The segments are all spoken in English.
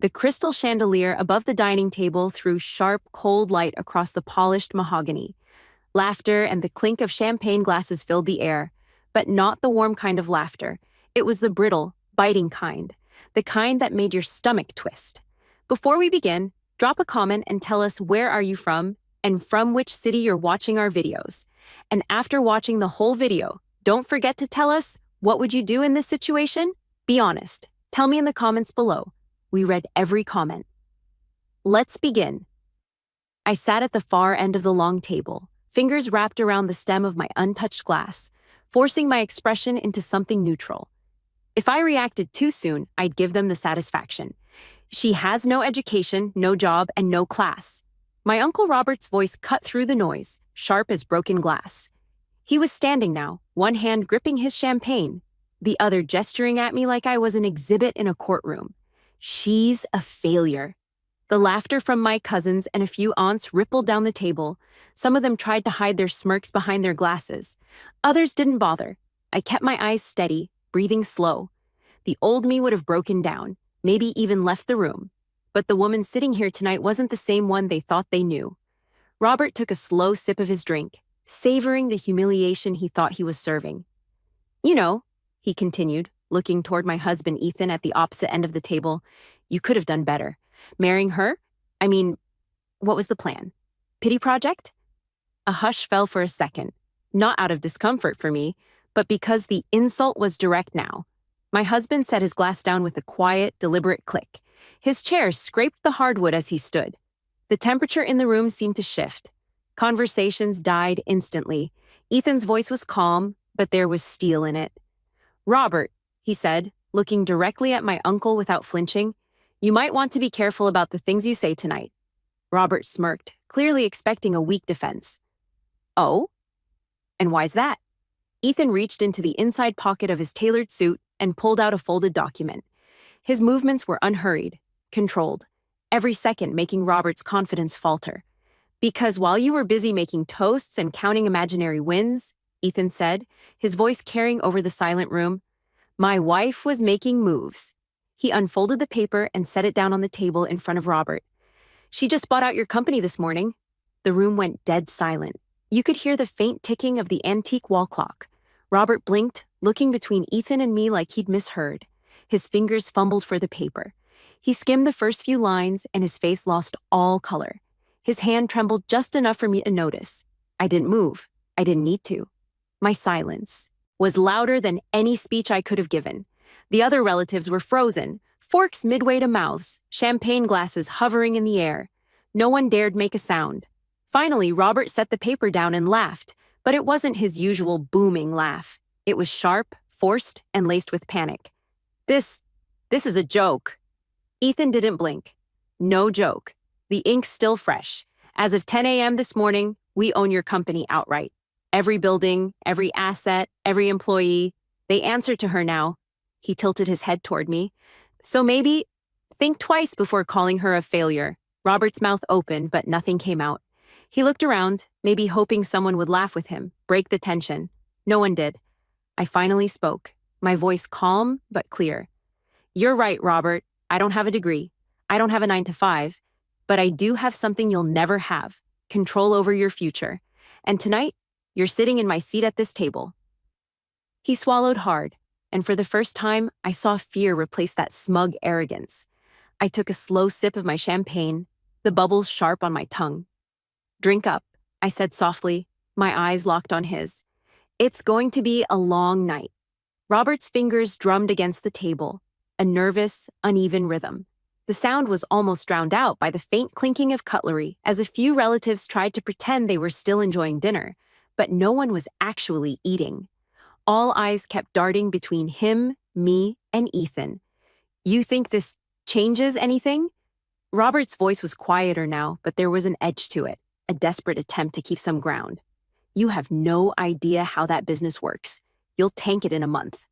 The crystal chandelier above the dining table threw sharp, cold light across the polished mahogany. Laughter and the clink of champagne glasses filled the air, but not the warm kind of laughter. It was the brittle, biting kind, the kind that made your stomach twist. Before we begin, drop a comment and tell us where are you from and from which city you're watching our videos. And after watching the whole video, don't forget to tell us, what would you do in this situation? Be honest. Tell me in the comments below. We read every comment. Let's begin. I sat at the far end of the long table, fingers wrapped around the stem of my untouched glass, forcing my expression into something neutral. If I reacted too soon, I'd give them the satisfaction. She has no education, no job, and no class. My Uncle Robert's voice cut through the noise, sharp as broken glass. He was standing now, one hand gripping his champagne, the other gesturing at me like I was an exhibit in a courtroom. She's a failure. The laughter from my cousins and a few aunts rippled down the table. Some of them tried to hide their smirks behind their glasses. Others didn't bother. I kept my eyes steady, breathing slow. The old me would have broken down, maybe even left the room. But the woman sitting here tonight wasn't the same one they thought they knew. Robert took a slow sip of his drink, savoring the humiliation he thought he was serving. You know, he continued, looking toward my husband Ethan at the opposite end of the table, you could have done better. Marrying her? I mean, what was the plan? Pity project? A hush fell for a second, not out of discomfort for me, but because the insult was direct now. My husband set his glass down with a quiet, deliberate click. His chair scraped the hardwood as he stood. The temperature in the room seemed to shift. Conversations died instantly. Ethan's voice was calm, but there was steel in it. Robert, he said, looking directly at my uncle without flinching, you might want to be careful about the things you say tonight. Robert smirked, clearly expecting a weak defense. Oh? And why's that? Ethan reached into the inside pocket of his tailored suit and pulled out a folded document. His movements were unhurried, controlled, every second making Robert's confidence falter. Because while you were busy making toasts and counting imaginary wins, Ethan said, his voice carrying over the silent room, my wife was making moves. He unfolded the paper and set it down on the table in front of Robert. She just bought out your company this morning. The room went dead silent. You could hear the faint ticking of the antique wall clock. Robert blinked, looking between Ethan and me like he'd misheard. His fingers fumbled for the paper. He skimmed the first few lines and his face lost all color. His hand trembled just enough for me to notice. I didn't move. I didn't need to. My silence was louder than any speech I could have given. The other relatives were frozen, forks midway to mouths, champagne glasses hovering in the air. No one dared make a sound. Finally, Robert set the paper down and laughed, but it wasn't his usual booming laugh. It was sharp, forced, and laced with panic. This is a joke. Ethan didn't blink. No joke. The ink's still fresh. As of 10 a.m. this morning, we own your company outright. Every building, every asset, every employee, they answer to her now. He tilted his head toward me. So maybe think twice before calling her a failure. Robert's mouth opened, but nothing came out. He looked around, maybe hoping someone would laugh with him, break the tension. No one did. I finally spoke, my voice calm but clear. You're right, Robert. I don't have a degree. I don't have a 9-to-5. But I do have something you'll never have, control over your future. And tonight, you're sitting in my seat at this table. He swallowed hard, and for the first time, I saw fear replace that smug arrogance. I took a slow sip of my champagne, the bubbles sharp on my tongue. Drink up, I said softly, my eyes locked on his. It's going to be a long night. Robert's fingers drummed against the table, a nervous, uneven rhythm. The sound was almost drowned out by the faint clinking of cutlery as a few relatives tried to pretend they were still enjoying dinner, but no one was actually eating. All eyes kept darting between him, me, and Ethan. You think this changes anything? Robert's voice was quieter now, but there was an edge to it, a desperate attempt to keep some ground. You have no idea how that business works. You'll tank it in a month.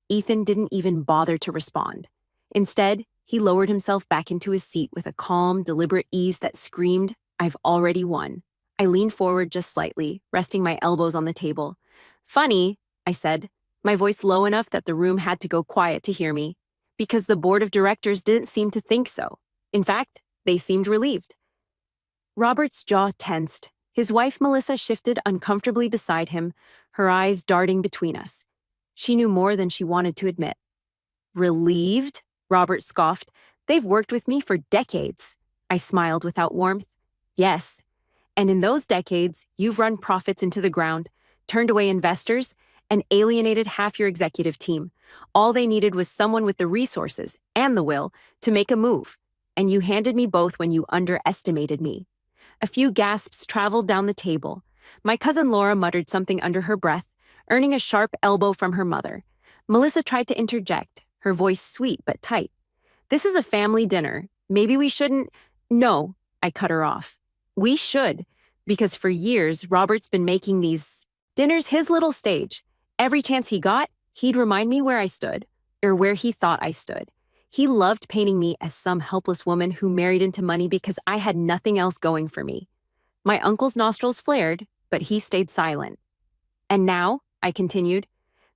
Ethan didn't even bother to respond. Instead, he lowered himself back into his seat with a calm, deliberate ease that screamed, I've already won. I leaned forward just slightly, resting my elbows on the table. Funny, I said, my voice low enough that the room had to go quiet to hear me. because the board of directors didn't seem to think so. In fact, they seemed relieved. Robert's jaw tensed. His wife Melissa shifted uncomfortably beside him, her eyes darting between us. She knew more than she wanted to admit. Relieved? Robert scoffed. They've worked with me for decades. I smiled without warmth. Yes. And in those decades, you've run profits into the ground, turned away investors, and alienated half your executive team. All they needed was someone with the resources and the will to make a move. And you handed me both when you underestimated me. A few gasps traveled down the table. My cousin Laura muttered something under her breath, earning a sharp elbow from her mother. Melissa tried to interject, her voice sweet but tight. This is a family dinner. Maybe we shouldn't— No, I cut her off. We should, because for years, Robert's been making these dinners his little stage. Every chance he got, he'd remind me where I stood, or where he thought I stood. He loved painting me as some helpless woman who married into money because I had nothing else going for me. My uncle's nostrils flared, but he stayed silent. And now, I continued,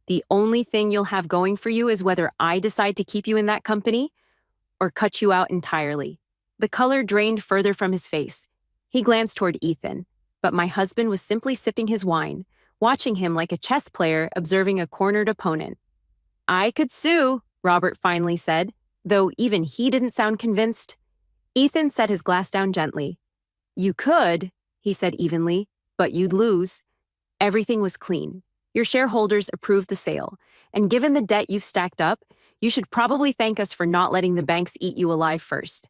the only thing you'll have going for you is whether I decide to keep you in that company or cut you out entirely. The color drained further from his face. He glanced toward Ethan, but my husband was simply sipping his wine, watching him like a chess player observing a cornered opponent. I could sue, Robert finally said, though even he didn't sound convinced. Ethan set his glass down gently. You could, he said evenly, but you'd lose. Everything was clean. Your shareholders approved the sale, and given the debt you've stacked up, you should probably thank us for not letting the banks eat you alive first.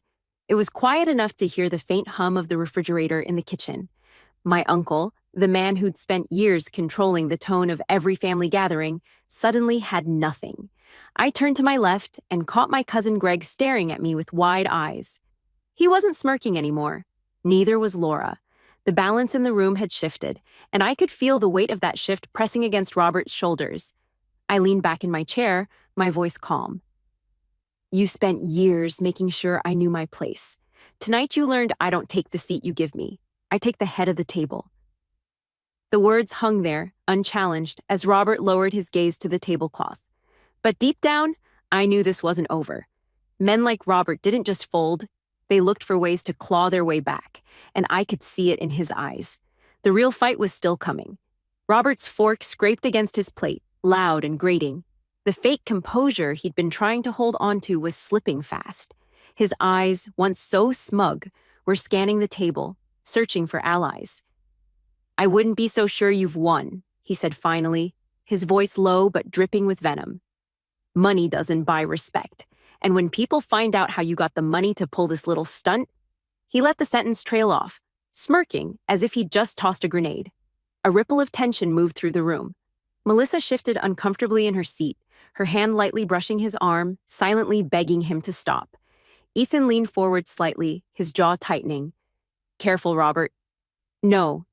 It was quiet enough to hear the faint hum of the refrigerator in the kitchen. My uncle, the man who'd spent years controlling the tone of every family gathering, suddenly had nothing. I turned to my left and caught my cousin Greg staring at me with wide eyes. He wasn't smirking anymore. Neither was Laura. The balance in the room had shifted, and I could feel the weight of that shift pressing against Robert's shoulders. I leaned back in my chair, my voice calm. You spent years making sure I knew my place. Tonight you learned I don't take the seat you give me. I take the head of the table. The words hung there, unchallenged, as Robert lowered his gaze to the tablecloth. But deep down, I knew this wasn't over. Men like Robert didn't just fold, they looked for ways to claw their way back, and I could see it in his eyes. The real fight was still coming. Robert's fork scraped against his plate, loud and grating. The fake composure he'd been trying to hold onto was slipping fast. His eyes, once so smug, were scanning the table, searching for allies. I wouldn't be so sure you've won, he said finally, his voice low but dripping with venom. Money doesn't buy respect, and when people find out how you got the money to pull this little stunt— He let the sentence trail off, smirking as if he'd just tossed a grenade. A ripple of tension moved through the room. Melissa shifted uncomfortably in her seat, her hand lightly brushing his arm, silently begging him to stop. Ethan leaned forward slightly, his jaw tightening. Careful, Robert. No,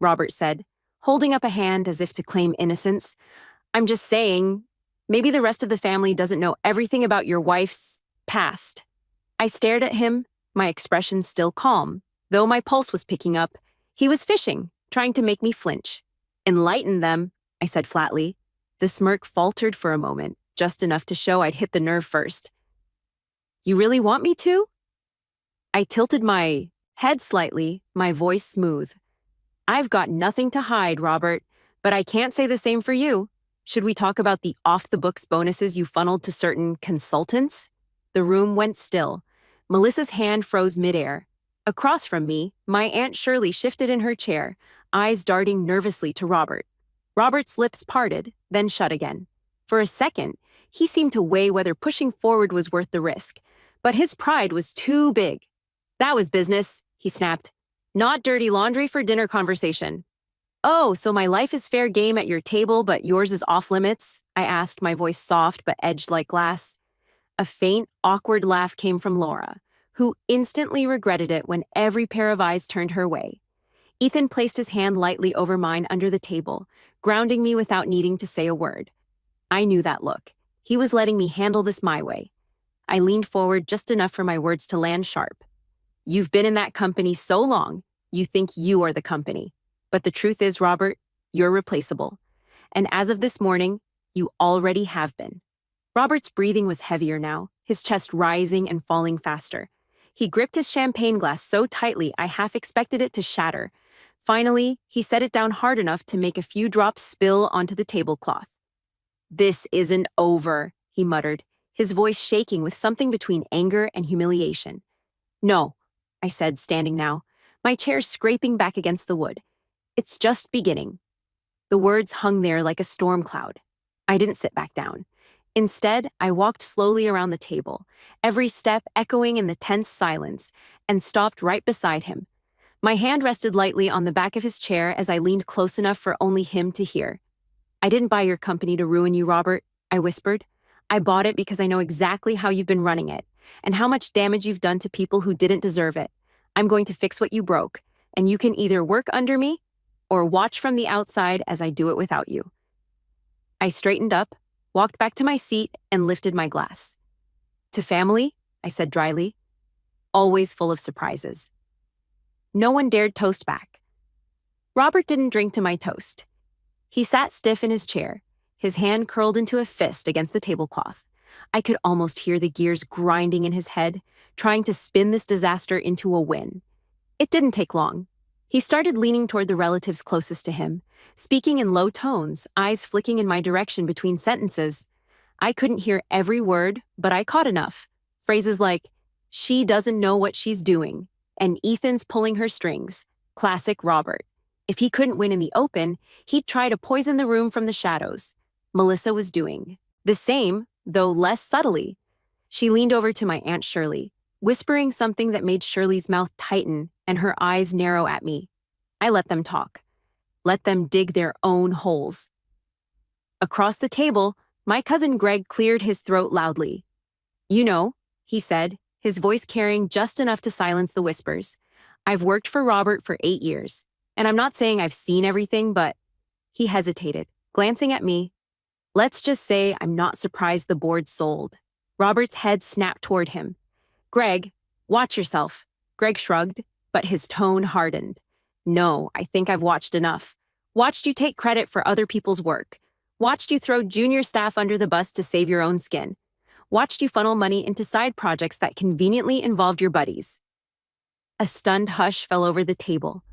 Robert said, holding up a hand as if to claim innocence. I'm just saying, maybe the rest of the family doesn't know everything about your wife's past. I stared at him, my expression still calm. Though my pulse was picking up, he was fishing, trying to make me flinch. Enlighten them, I said flatly. The smirk faltered for a moment, just enough to show I'd hit the nerve first. You really want me to? I tilted my head slightly, my voice smooth. I've got nothing to hide, Robert, but I can't say the same for you. Should we talk about the off-the-books bonuses you funneled to certain consultants? The room went still. Melissa's hand froze midair. Across from me, my Aunt Shirley shifted in her chair, eyes darting nervously to Robert. Robert's lips parted, then shut again. For a second, he seemed to weigh whether pushing forward was worth the risk, but his pride was too big. That was business, he snapped. Not dirty laundry for dinner conversation. Oh, so my life is fair game at your table, but yours is off limits? I asked, my voice soft but edged like glass. A faint, awkward laugh came from Laura, who instantly regretted it when every pair of eyes turned her way. Ethan placed his hand lightly over mine under the table, grounding me without needing to say a word. I knew that look. He was letting me handle this my way. I leaned forward just enough for my words to land sharp. You've been in that company so long, you think you are the company. But the truth is, Robert, you're replaceable. And as of this morning, you already have been. Robert's breathing was heavier now, his chest rising and falling faster. He gripped his champagne glass so tightly I half expected it to shatter. Finally, he set it down hard enough to make a few drops spill onto the tablecloth. "This isn't over," he muttered, his voice shaking with something between anger and humiliation. "No," I said, standing now, my chair scraping back against the wood. "It's just beginning." The words hung there like a storm cloud. I didn't sit back down. Instead, I walked slowly around the table, every step echoing in the tense silence, and stopped right beside him. My hand rested lightly on the back of his chair as I leaned close enough for only him to hear. "I didn't buy your company to ruin you, Robert," I whispered. "I bought it because I know exactly how you've been running it, and how much damage you've done to people who didn't deserve it. I'm going to fix what you broke, and you can either work under me or watch from the outside as I do it without you." I straightened up, walked back to my seat, and lifted my glass. "To family," I said dryly, "always full of surprises." No one dared toast back. Robert didn't drink to my toast. He sat stiff in his chair, his hand curled into a fist against the tablecloth. I could almost hear the gears grinding in his head, trying to spin this disaster into a win. It didn't take long. He started leaning toward the relatives closest to him, speaking in low tones, eyes flicking in my direction between sentences. I couldn't hear every word, but I caught enough. Phrases like, "She doesn't know what she's doing," and "Ethan's pulling her strings." Classic Robert. If he couldn't win in the open, he'd try to poison the room from the shadows. Melissa was doing the same, though less subtly. She leaned over to my Aunt Shirley, whispering something that made Shirley's mouth tighten and her eyes narrow at me. I let them talk. Let them dig their own holes. Across the table, my cousin Greg cleared his throat loudly. "You know," he said, his voice carrying just enough to silence the whispers, "I've worked for Robert for 8 years, and I'm not saying I've seen everything, but—" He hesitated, glancing at me. "Let's just say I'm not surprised the board sold." Robert's head snapped toward him. "Greg, watch yourself." Greg shrugged, but his tone hardened. "No, I think I've watched enough. Watched you take credit for other people's work. Watched you throw junior staff under the bus to save your own skin. Watched you funnel money into side projects that conveniently involved your buddies." A stunned hush fell over the table.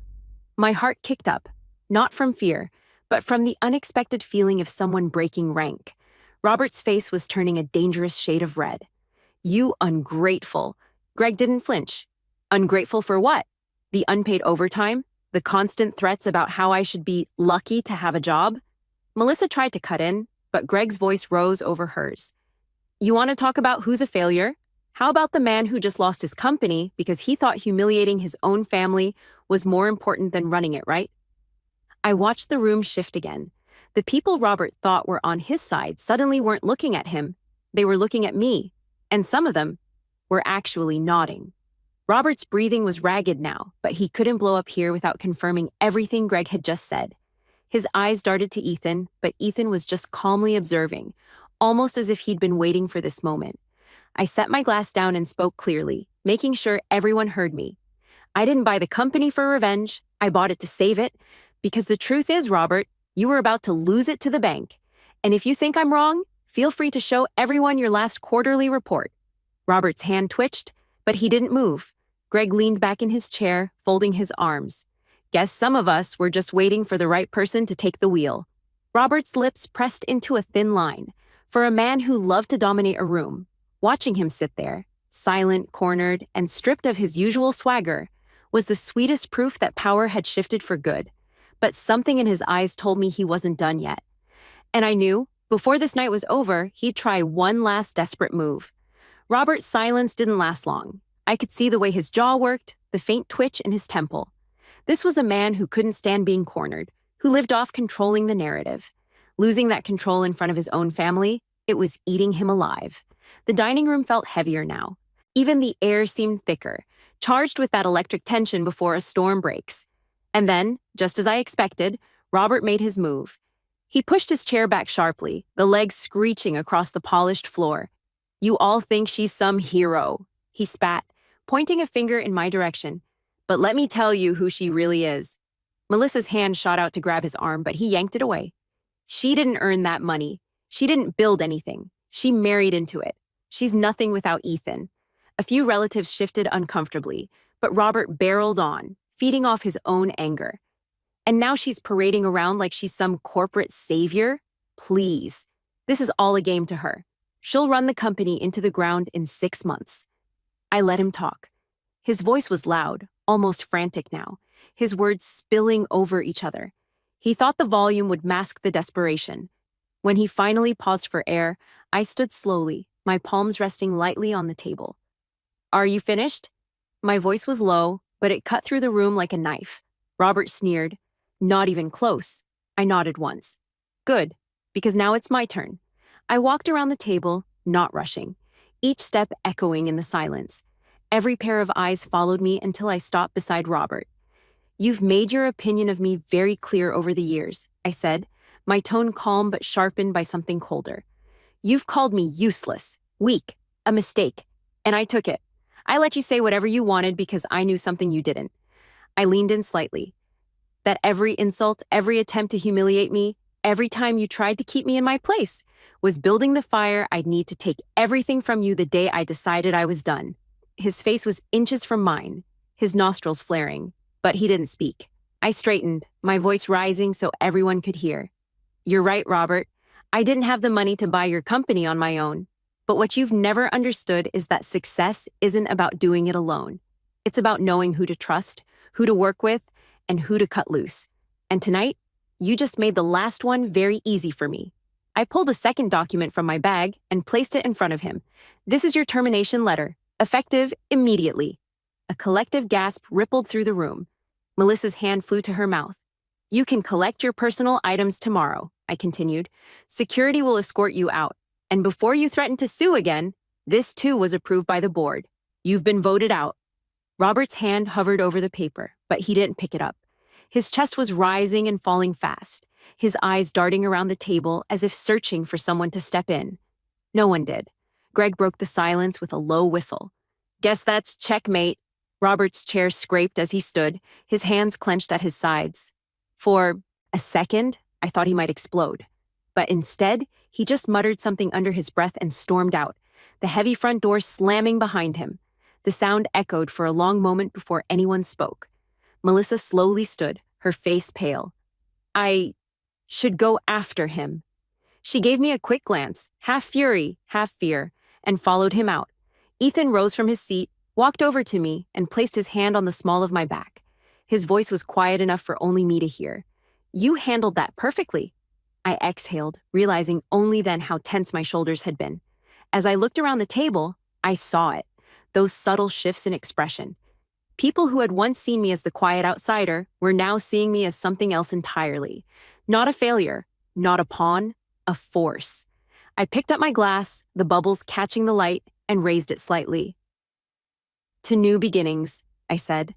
My heart kicked up, not from fear, but from the unexpected feeling of someone breaking rank. Robert's face was turning a dangerous shade of red. "You ungrateful." Greg didn't flinch. "Ungrateful for what? The unpaid overtime? The constant threats about how I should be lucky to have a job?" Melissa tried to cut in, but Greg's voice rose over hers. "You want to talk about who's a failure? How about the man who just lost his company because he thought humiliating his own family was more important than running it, right?" I watched the room shift again. The people Robert thought were on his side suddenly weren't looking at him. They were looking at me, and some of them were actually nodding. Robert's breathing was ragged now, but he couldn't blow up here without confirming everything Greg had just said. His eyes darted to Ethan, but Ethan was just calmly observing, almost as if he'd been waiting for this moment. I set my glass down and spoke clearly, making sure everyone heard me. "I didn't buy the company for revenge. I bought it to save it. Because the truth is, Robert, you were about to lose it to the bank. And if you think I'm wrong, feel free to show everyone your last quarterly report." Robert's hand twitched, but he didn't move. Greg leaned back in his chair, folding his arms. "Guess some of us were just waiting for the right person to take the wheel." Robert's lips pressed into a thin line. For a man who loved to dominate a room, watching him sit there, silent, cornered, and stripped of his usual swagger, was the sweetest proof that power had shifted for good. But something in his eyes told me he wasn't done yet. And I knew, before this night was over, he'd try one last desperate move. Robert's silence didn't last long. I could see the way his jaw worked, the faint twitch in his temple. This was a man who couldn't stand being cornered, who lived off controlling the narrative. Losing that control in front of his own family, it was eating him alive. The dining room felt heavier now. Even the air seemed thicker, charged with that electric tension before a storm breaks. And then, just as I expected, Robert made his move. He pushed his chair back sharply, the legs screeching across the polished floor. "You all think she's some hero," he spat, pointing a finger in my direction. "But let me tell you who she really is." Melissa's hand shot out to grab his arm, but he yanked it away. "She didn't earn that money. She didn't build anything. She married into it. She's nothing without Ethan. A few relatives shifted uncomfortably, but Robert barreled on, feeding off his own anger. And now she's parading around like she's some corporate savior? Please. This is all a game to her. She'll run the company into the ground in 6 months. I let him talk. His voice was loud, almost frantic now, his words spilling over each other. He thought the volume would mask the desperation. When he finally paused for air, I stood slowly, my palms resting lightly on the table. Are you finished? My voice was low, but it cut through the room like a knife. Robert sneered. Not even close. I nodded once. Good, because now it's my turn. I walked around the table, not rushing, each step echoing in the silence. Every pair of eyes followed me until I stopped beside Robert. You've made your opinion of me very clear over the years, I said, my tone calm but sharpened by something colder. You've called me useless, weak, a mistake, and I took it. I let you say whatever you wanted because I knew something you didn't. I leaned in slightly. That every insult, every attempt to humiliate me, every time you tried to keep me in my place, was building the fire I'd need to take everything from you the day I decided I was done. His face was inches from mine, his nostrils flaring, but he didn't speak. I straightened, my voice rising so everyone could hear. You're right, Robert. I didn't have the money to buy your company on my own. But what you've never understood is that success isn't about doing it alone. It's about knowing who to trust, who to work with, and who to cut loose. And tonight, you just made the last one very easy for me. I pulled a second document from my bag and placed it in front of him. This is your termination letter, effective immediately. A collective gasp rippled through the room. Melissa's hand flew to her mouth. You can collect your personal items tomorrow, I continued. Security will escort you out. And before you threaten to sue again, this too was approved by the board. You've been voted out. Robert's hand hovered over the paper, but he didn't pick it up. His chest was rising and falling fast, his eyes darting around the table as if searching for someone to step in. No one did. Greg broke the silence with a low whistle. Guess that's checkmate. Robert's chair scraped as he stood, his hands clenched at his sides. For a second, I thought he might explode. But instead, he just muttered something under his breath and stormed out, the heavy front door slamming behind him. The sound echoed for a long moment before anyone spoke. Melissa slowly stood, her face pale. I should go after him. She gave me a quick glance, half fury, half fear, and followed him out. Ethan rose from his seat, walked over to me, and placed his hand on the small of my back. His voice was quiet enough for only me to hear. You handled that perfectly. I exhaled, realizing only then how tense my shoulders had been. As I looked around the table, I saw it, those subtle shifts in expression. People who had once seen me as the quiet outsider were now seeing me as something else entirely. Not a failure, not a pawn, a force. I picked up my glass, the bubbles catching the light, and raised it slightly. To new beginnings, I said.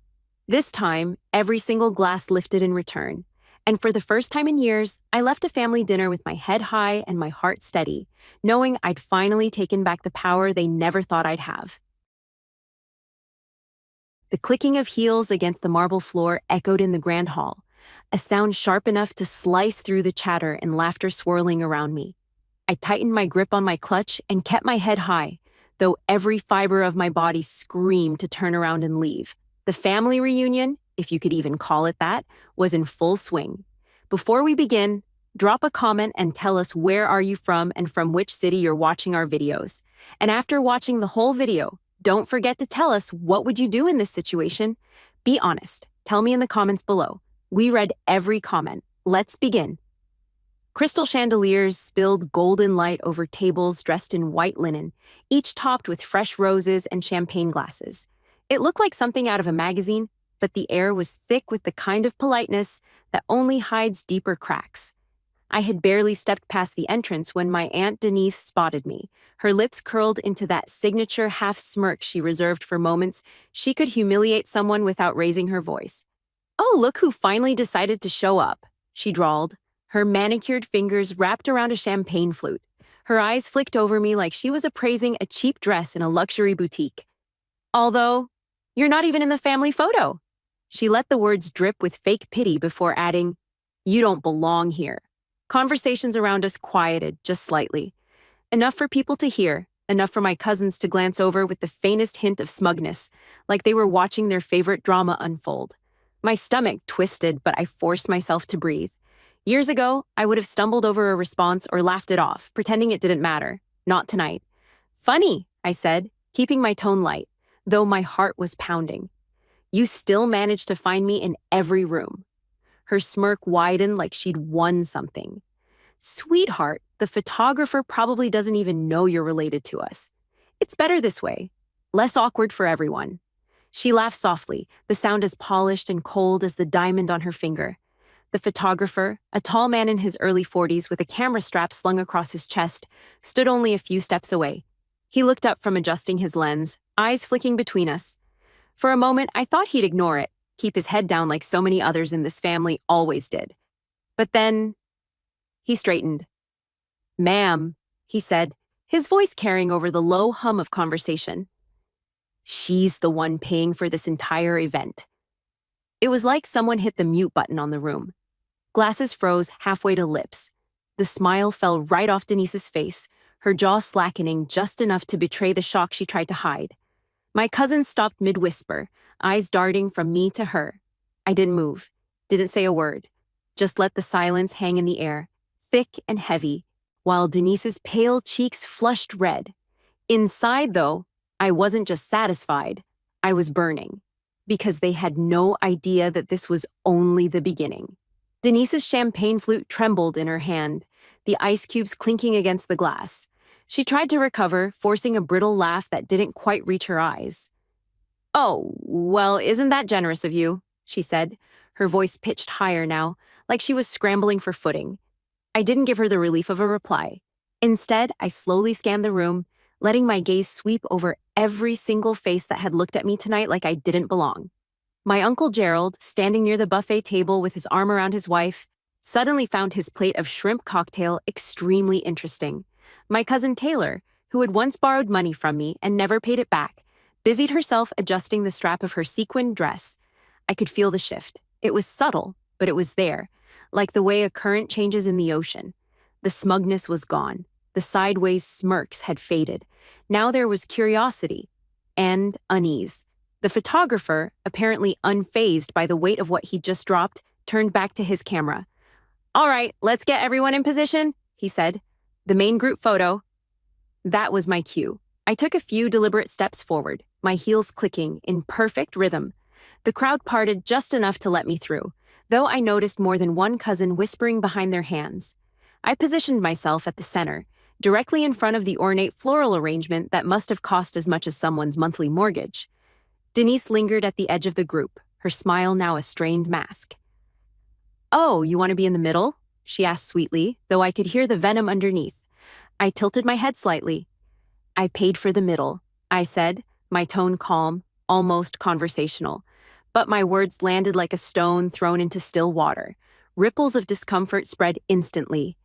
This time, every single glass lifted in return. And for the first time in years, I left a family dinner with my head high and my heart steady, knowing I'd finally taken back the power they never thought I'd have. The clicking of heels against the marble floor echoed in the grand hall, a sound sharp enough to slice through the chatter and laughter swirling around me. I tightened my grip on my clutch and kept my head high, though every fiber of my body screamed to turn around and leave. The family reunion, if you could even call it that, was in full swing. Before we begin, drop a comment and tell us where are you from and from which city you're watching our videos. And after watching the whole video, don't forget to tell us what would you do in this situation. Be honest. Tell me in the comments below. We read every comment. Let's begin. Crystal chandeliers spilled golden light over tables dressed in white linen, each topped with fresh roses and champagne glasses. It looked like something out of a magazine, but the air was thick with the kind of politeness that only hides deeper cracks. I had barely stepped past the entrance when my Aunt Denise spotted me, her lips curled into that signature half-smirk she reserved for moments she could humiliate someone without raising her voice. "Oh, look who finally decided to show up," she drawled, her manicured fingers wrapped around a champagne flute. Her eyes flicked over me like she was appraising a cheap dress in a luxury boutique. "Although, you're not even in the family photo." She let the words drip with fake pity before adding, "You don't belong here." Conversations around us quieted just slightly. Enough for people to hear, enough for my cousins to glance over with the faintest hint of smugness, like they were watching their favorite drama unfold. My stomach twisted, but I forced myself to breathe. Years ago, I would have stumbled over a response or laughed it off, pretending it didn't matter. Not tonight. Funny, I said, keeping my tone light, though my heart was pounding. You still managed to find me in every room. Her smirk widened like she'd won something. Sweetheart, the photographer probably doesn't even know you're related to us. It's better this way. Less awkward for everyone. She laughed softly, the sound as polished and cold as the diamond on her finger. The photographer, a tall man in his early 40s with a camera strap slung across his chest, stood only a few steps away. He looked up from adjusting his lens, eyes flicking between us. For a moment, I thought he'd ignore it, keep his head down like so many others in this family always did. But then, he straightened. Ma'am, he said, his voice carrying over the low hum of conversation. She's the one paying for this entire event. It was like someone hit the mute button on the room. Glasses froze halfway to lips. The smile fell right off Denise's face, her jaw slackening just enough to betray the shock she tried to hide. My cousin stopped mid-whisper, eyes darting from me to her. I didn't move, didn't say a word, just let the silence hang in the air, thick and heavy, while Denise's pale cheeks flushed red. Inside, though, I wasn't just satisfied, I was burning, because they had no idea that this was only the beginning. Denise's champagne flute trembled in her hand, the ice cubes clinking against the glass. She tried to recover, forcing a brittle laugh that didn't quite reach her eyes. Oh, well, isn't that generous of you, she said, her voice pitched higher now, like she was scrambling for footing. I didn't give her the relief of a reply. Instead, I slowly scanned the room, letting my gaze sweep over every single face that had looked at me tonight like I didn't belong. My Uncle Gerald, standing near the buffet table with his arm around his wife, suddenly found his plate of shrimp cocktail extremely interesting. My cousin Taylor, who had once borrowed money from me and never paid it back, busied herself adjusting the strap of her sequined dress. I could feel the shift. It was subtle, but it was there, like the way a current changes in the ocean. The smugness was gone. The sideways smirks had faded. Now there was curiosity and unease. The photographer, apparently unfazed by the weight of what he'd just dropped, turned back to his camera. All right, let's get everyone in position, he said. The main group photo. That was my cue. I took a few deliberate steps forward, my heels clicking in perfect rhythm. The crowd parted just enough to let me through, though I noticed more than one cousin whispering behind their hands. I positioned myself at the center, directly in front of the ornate floral arrangement that must have cost as much as someone's monthly mortgage. Denise lingered at the edge of the group, her smile now a strained mask. Oh, you want to be in the middle? She asked sweetly, though I could hear the venom underneath. I tilted my head slightly. I paid for the middle, I said, my tone calm, almost conversational. But my words landed like a stone thrown into still water. Ripples of discomfort spread instantly.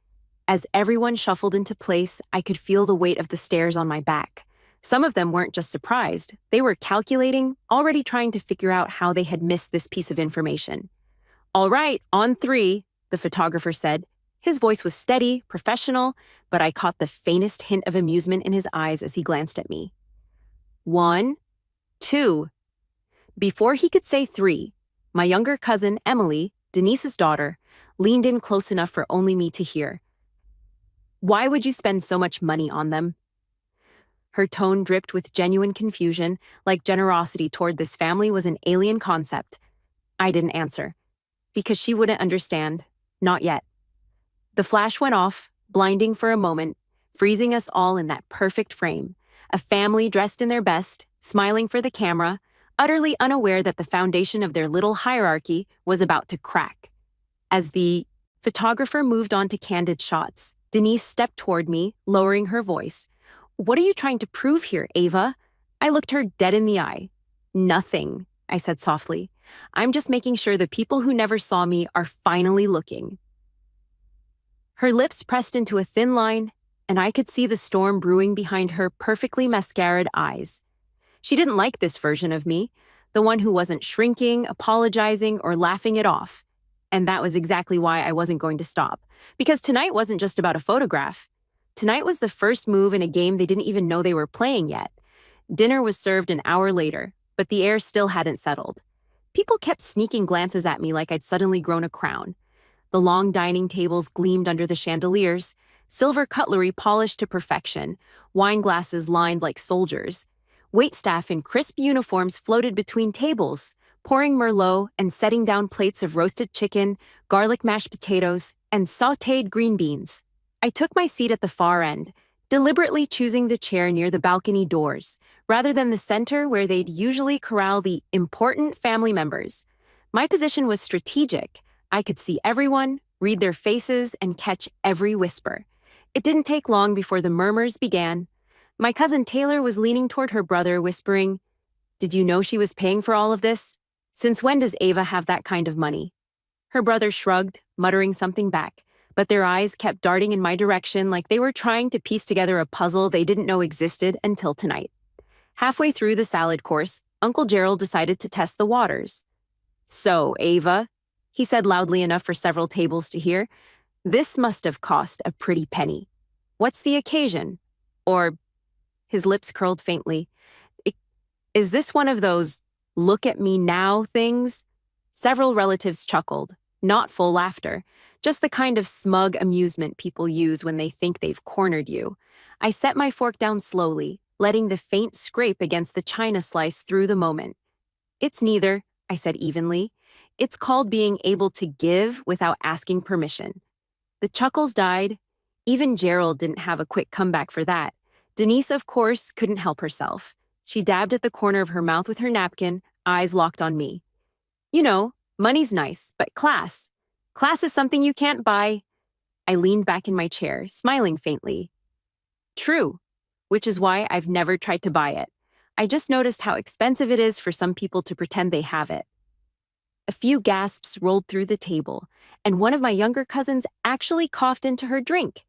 As everyone shuffled into place, I could feel the weight of the stares on my back. Some of them weren't just surprised. They were calculating, already trying to figure out how they had missed this piece of information. All right, on 3, the photographer said. His voice was steady, professional, but I caught the faintest hint of amusement in his eyes as he glanced at me. 1, 2. Before he could say 3, my younger cousin, Emily, Denise's daughter, leaned in close enough for only me to hear. Why would you spend so much money on them? Her tone dripped with genuine confusion, like generosity toward this family was an alien concept. I didn't answer. Because she wouldn't understand. Not yet. The flash went off, blinding for a moment, freezing us all in that perfect frame. A family dressed in their best, smiling for the camera, utterly unaware that the foundation of their little hierarchy was about to crack. As the photographer moved on to candid shots, Denise stepped toward me, lowering her voice. What are you trying to prove here, Ava? I looked her dead in the eye. Nothing, I said softly. I'm just making sure the people who never saw me are finally looking. Her lips pressed into a thin line, and I could see the storm brewing behind her perfectly mascaraed eyes. She didn't like this version of me, the one who wasn't shrinking, apologizing, or laughing it off. And that was exactly why I wasn't going to stop. Because tonight wasn't just about a photograph. Tonight was the first move in a game they didn't even know they were playing yet. Dinner was served an hour later, but the air still hadn't settled. People kept sneaking glances at me like I'd suddenly grown a crown. The long dining tables gleamed under the chandeliers, silver cutlery polished to perfection, wine glasses lined like soldiers. Waitstaff in crisp uniforms floated between tables, pouring Merlot and setting down plates of roasted chicken, garlic mashed potatoes, and sautéed green beans. I took my seat at the far end, deliberately choosing the chair near the balcony doors, rather than the center where they'd usually corral the important family members. My position was strategic. I could see everyone, read their faces, and catch every whisper. It didn't take long before the murmurs began. My cousin Taylor was leaning toward her brother, whispering, "Did you know she was paying for all of this? Since when does Ava have that kind of money?" Her brother shrugged, muttering something back, but their eyes kept darting in my direction like they were trying to piece together a puzzle they didn't know existed until tonight. Halfway through the salad course, Uncle Gerald decided to test the waters. "So, Ava," he said loudly enough for several tables to hear, "this must have cost a pretty penny. What's the occasion?" Or, his lips curled faintly, "Is this one of those look at me now things?" Several relatives chuckled, not full laughter, just the kind of smug amusement people use when they think they've cornered you. I set my fork down slowly, letting the faint scrape against the china slice through the moment. "It's neither," I said evenly. "It's called being able to give without asking permission." The chuckles died. Even Gerald didn't have a quick comeback for that. Denise, of course, couldn't help herself. She dabbed at the corner of her mouth with her napkin, eyes locked on me. "You know, money's nice, but class. Class is something you can't buy." I leaned back in my chair, smiling faintly. "True, which is why I've never tried to buy it. I just noticed how expensive it is for some people to pretend they have it." A few gasps rolled through the table, and one of my younger cousins actually coughed into her drink.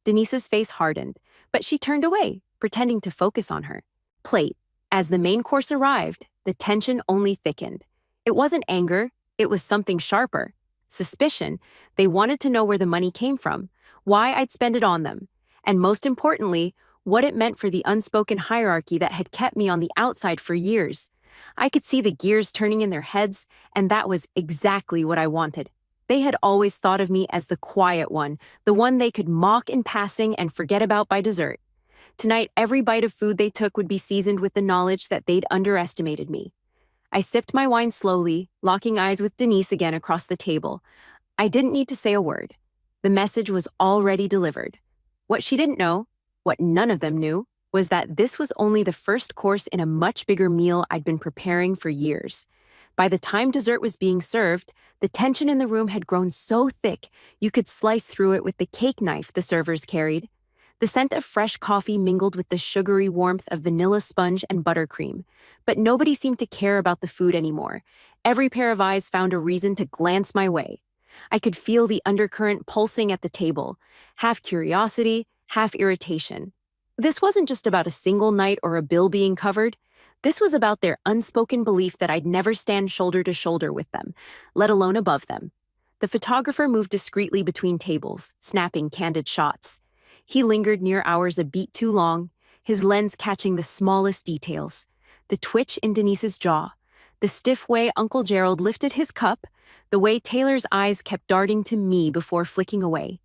Denise's face hardened, but she turned away, pretending to focus on her plate. As the main course arrived, the tension only thickened. It wasn't anger, it was something sharper. Suspicion. They wanted to know where the money came from, why I'd spend it on them, and most importantly, what it meant for the unspoken hierarchy that had kept me on the outside for years. I could see the gears turning in their heads, and that was exactly what I wanted. They had always thought of me as the quiet one, the one they could mock in passing and forget about by dessert. Tonight, every bite of food they took would be seasoned with the knowledge that they'd underestimated me. I sipped my wine slowly, locking eyes with Denise again across the table. I didn't need to say a word. The message was already delivered. What she didn't know, what none of them knew, was that this was only the first course in a much bigger meal I'd been preparing for years. By the time dessert was being served, the tension in the room had grown so thick you could slice through it with the cake knife the servers carried. The scent of fresh coffee mingled with the sugary warmth of vanilla sponge and buttercream, but nobody seemed to care about the food anymore. Every pair of eyes found a reason to glance my way. I could feel the undercurrent pulsing at the table, half curiosity, half irritation. This wasn't just about a single night or a bill being covered. This was about their unspoken belief that I'd never stand shoulder to shoulder with them, let alone above them. The photographer moved discreetly between tables, snapping candid shots. He lingered near ours a beat too long, his lens catching the smallest details. The twitch in Denise's jaw, the stiff way Uncle Gerald lifted his cup, the way Taylor's eyes kept darting to me before flicking away.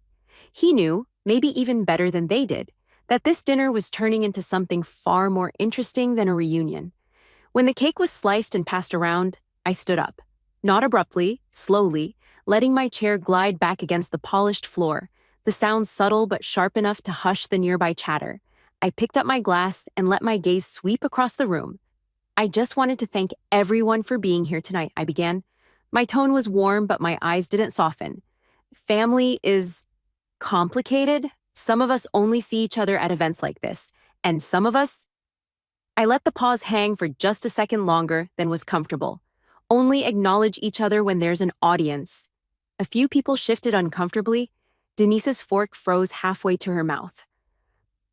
He knew, maybe even better than they did, that this dinner was turning into something far more interesting than a reunion. When the cake was sliced and passed around, I stood up. Not abruptly, slowly, letting my chair glide back against the polished floor, the sound subtle but sharp enough to hush the nearby chatter. I picked up my glass and let my gaze sweep across the room. "I just wanted to thank everyone for being here tonight," I began. My tone was warm, but my eyes didn't soften. "Family is complicated. Some of us only see each other at events like this, and some of us—" I let the pause hang for just a second longer than was comfortable. "Only acknowledge each other when there's an audience." A few people shifted uncomfortably. Denise's fork froze halfway to her mouth.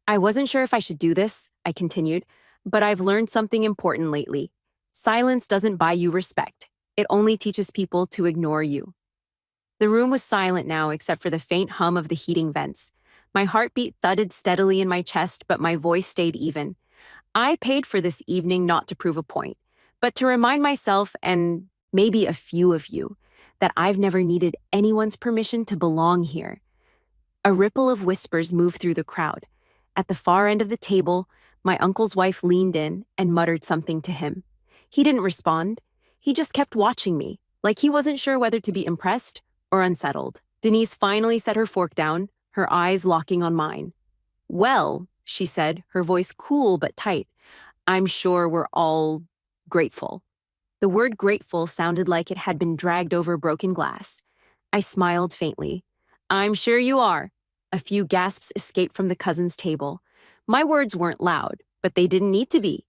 "I wasn't sure if I should do this," I continued, "but I've learned something important lately. Silence doesn't buy you respect. It only teaches people to ignore you." The room was silent now except for the faint hum of the heating vents. My heartbeat thudded steadily in my chest, but my voice stayed even. I paid for this evening not to prove a point, but to remind myself and maybe a few of you that I've never needed anyone's permission to belong here. A ripple of whispers moved through the crowd. At the far end of the table, my uncle's wife leaned in and muttered something to him. He didn't respond. He just kept watching me, like he wasn't sure whether to be impressed or unsettled. Denise finally set her fork down, her eyes locking on mine. "Well," she said, her voice cool but tight, "I'm sure we're all grateful." The word grateful sounded like it had been dragged over broken glass. I smiled faintly. "I'm sure you are." A few gasps escaped from the cousins' table. My words weren't loud, but they didn't need to be.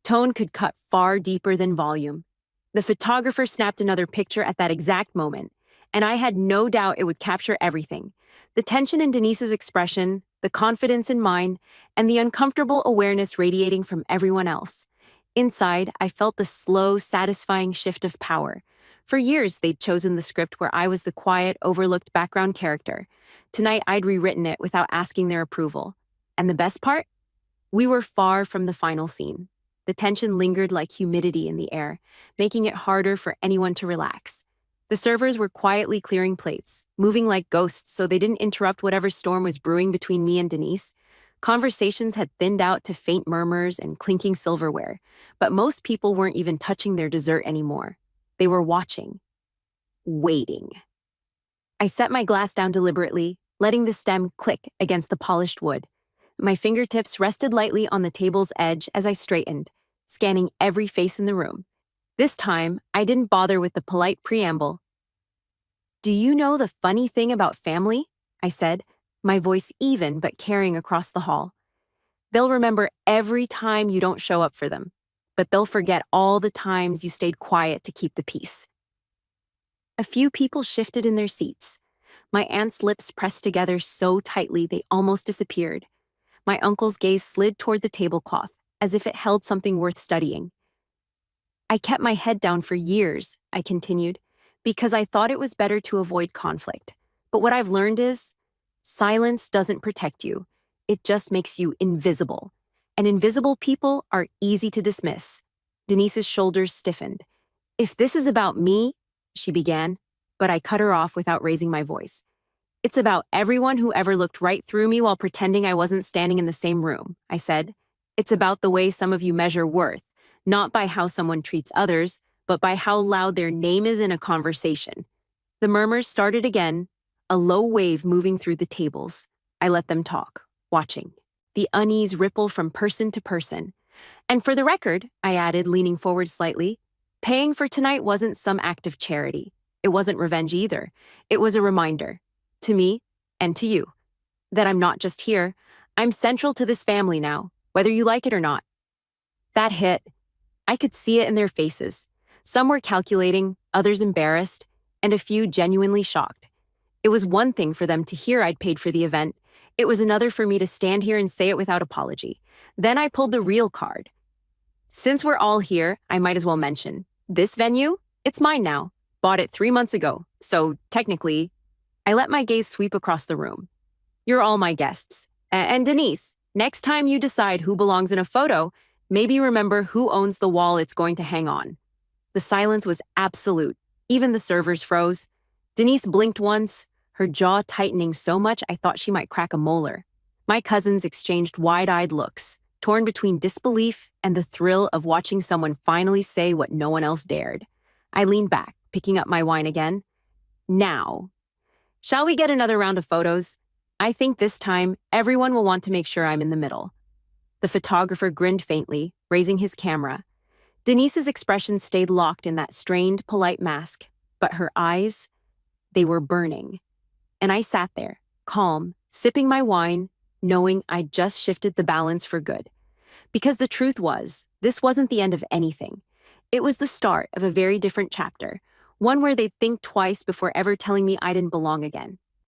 Tone could cut far deeper than volume. The photographer snapped another picture at that exact moment, and I had no doubt it would capture everything. The tension in Denise's expression, the confidence in mine, and the uncomfortable awareness radiating from everyone else. Inside, I felt the slow, satisfying shift of power. For years, they'd chosen the script where I was the quiet, overlooked background character. Tonight, I'd rewritten it without asking their approval. And the best part? We were far from the final scene. The tension lingered like humidity in the air, making it harder for anyone to relax. The servers were quietly clearing plates, moving like ghosts so they didn't interrupt whatever storm was brewing between me and Denise. Conversations had thinned out to faint murmurs and clinking silverware, but most people weren't even touching their dessert anymore. They were watching. Waiting. I set my glass down deliberately, letting the stem click against the polished wood. My fingertips rested lightly on the table's edge as I straightened, scanning every face in the room. This time, I didn't bother with the polite preamble. "Do you know the funny thing about family?" I said, my voice even but carrying across the hall. "They'll remember every time you don't show up for them, but they'll forget all the times you stayed quiet to keep the peace." A few people shifted in their seats. My aunt's lips pressed together so tightly they almost disappeared. My uncle's gaze slid toward the tablecloth, as if it held something worth studying. "I kept my head down for years," I continued, "because I thought it was better to avoid conflict. But what I've learned is, silence doesn't protect you. It just makes you invisible. And invisible people are easy to dismiss." Denise's shoulders stiffened. "If this is about me," she began, but I cut her off without raising my voice. "It's about everyone who ever looked right through me while pretending I wasn't standing in the same room," I said. "It's about the way some of you measure worth, not by how someone treats others, but by how loud their name is in a conversation." The murmurs started again, a low wave moving through the tables. I let them talk, watching. The unease ripple from person to person. "And for the record," I added, leaning forward slightly, "paying for tonight wasn't some act of charity. It wasn't revenge either. It was a reminder, to me and to you, that I'm not just here. I'm central to this family now, whether you like it or not." That hit. I could see it in their faces. Some were calculating, others embarrassed, and a few genuinely shocked. It was one thing for them to hear I'd paid for the event. It was another for me to stand here and say it without apology. Then I pulled the real card. "Since we're all here, I might as well mention. This venue, it's mine now. Bought it 3 months ago, so technically..." I let my gaze sweep across the room. "You're all my guests. And Denise, next time you decide who belongs in a photo, maybe remember who owns the wall it's going to hang on." The silence was absolute. Even the servers froze. Denise blinked once, her jaw tightening so much I thought she might crack a molar. My cousins exchanged wide-eyed looks, torn between disbelief and the thrill of watching someone finally say what no one else dared. I leaned back, picking up my wine again. "Now, shall we get another round of photos? I think this time, everyone will want to make sure I'm in the middle." The photographer grinned faintly, raising his camera. Denise's expression stayed locked in that strained, polite mask, but her eyes, they were burning. And I sat there, calm, sipping my wine, knowing I'd just shifted the balance for good. Because the truth was, this wasn't the end of anything. It was the start of a very different chapter, one where they'd think twice before ever telling me I didn't belong again.